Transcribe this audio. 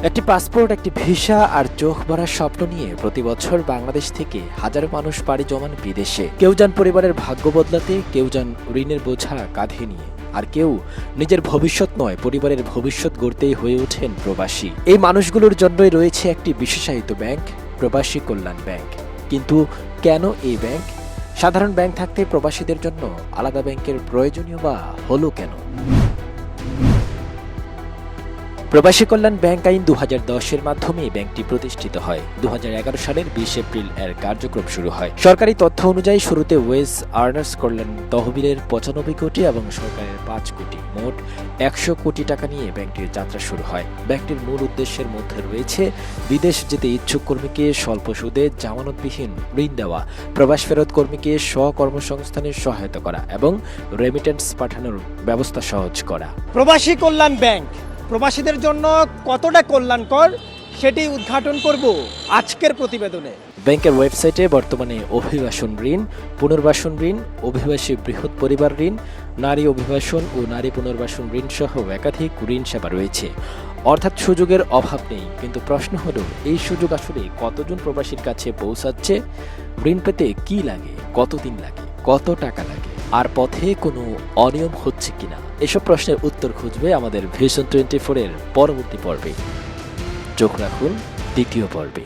একটি পাসপোর্ট, একটি ভিসা আর চোখ ভরার স্বপ্ন নিয়ে প্রতি বছর বাংলাদেশ থেকে হাজারো মানুষ পাড়ি জমান বিদেশে। কেউ যান পরিবারের ভাগ্য বদলাতে, কেউ যান ঋণের বোঝা কাঁধে নিয়ে, আর কেউ নিজের ভবিষ্যৎ নয় পরিবারের ভবিষ্যৎ গড়তেই হয়ে ওঠেন প্রবাসী। এই মানুষগুলোর জন্যই রয়েছে একটি বিশেষায়িত ব্যাংক, প্রবাসী কল্যাণ ব্যাংক। কিন্তু কেন এই ব্যাংক? সাধারণ ব্যাংক থাকতে প্রবাসীদের জন্য আলাদা ব্যাংকের প্রয়োজনীয় বা হলো কেন? প্রবাসী কল্যাণ ব্যাংক আইন 2010-এর মাধ্যমে ব্যাংকটি প্রতিষ্ঠিত হয়। 2011 সালের 20 এপ্রিল এর কার্যক্রম শুরু হয়। সরকারি তথ্য অনুযায়ী শুরুতে ওয়েজ আর্নার্স কল্যাণ তহবিলের 95 কোটি এবং সরকারের 5 কোটি, মোট 100 কোটি টাকা নিয়ে ব্যাংকটির যাত্রা শুরু হয়। ব্যাংকটির মূল উদ্দেশ্যের মধ্যে রয়েছে বিদেশ যেতে ইচ্ছুক কর্মীকে স্বল্প সুদে জামানতবিহীন ঋণ দেওয়া, প্রবাস ফেরত কর্মীকে স্বকর্মসংস্থানের সহায়তা করা এবং রেমিটেন্স পাঠানোর ব্যবস্থা সহজ করা। প্রবাসী কল্যাণ ব্যাংক প্রবাসীদের জন্য কতটা কল্যাণকর সেটি উদ্ঘাটন করব আজকের প্রতিবেদনে। ব্যাংকের ওয়েবসাইটে বর্তমানে অভিবাসন ঋণ, পুনর্বাসন ঋণ, অভিবাসী বৃহৎ পরিবার ঋণ, নারী অভিবাসন ও নারী পুনর্বাসন ঋণ সহ একাধিক ঋণ সেবা রয়েছে। অর্থাৎ সুযোগের অভাব নেই। কিন্তু প্রশ্ন হলো, এই সুযোগ আসলে কতজন প্রবাসীর কাছে পৌঁছাচ্ছে? ঋণ পেতে কি লাগে, কতদিন লাগে, কত টাকা লাগে, আর পথে কোনো অনিয়ম হচ্ছে কিনা? এসব প্রশ্নের উত্তর খুঁজবে আমাদের ভিশন 24-এর পরবর্তী পর্বে। চোখ রাখুন দ্বিতীয় পর্বে।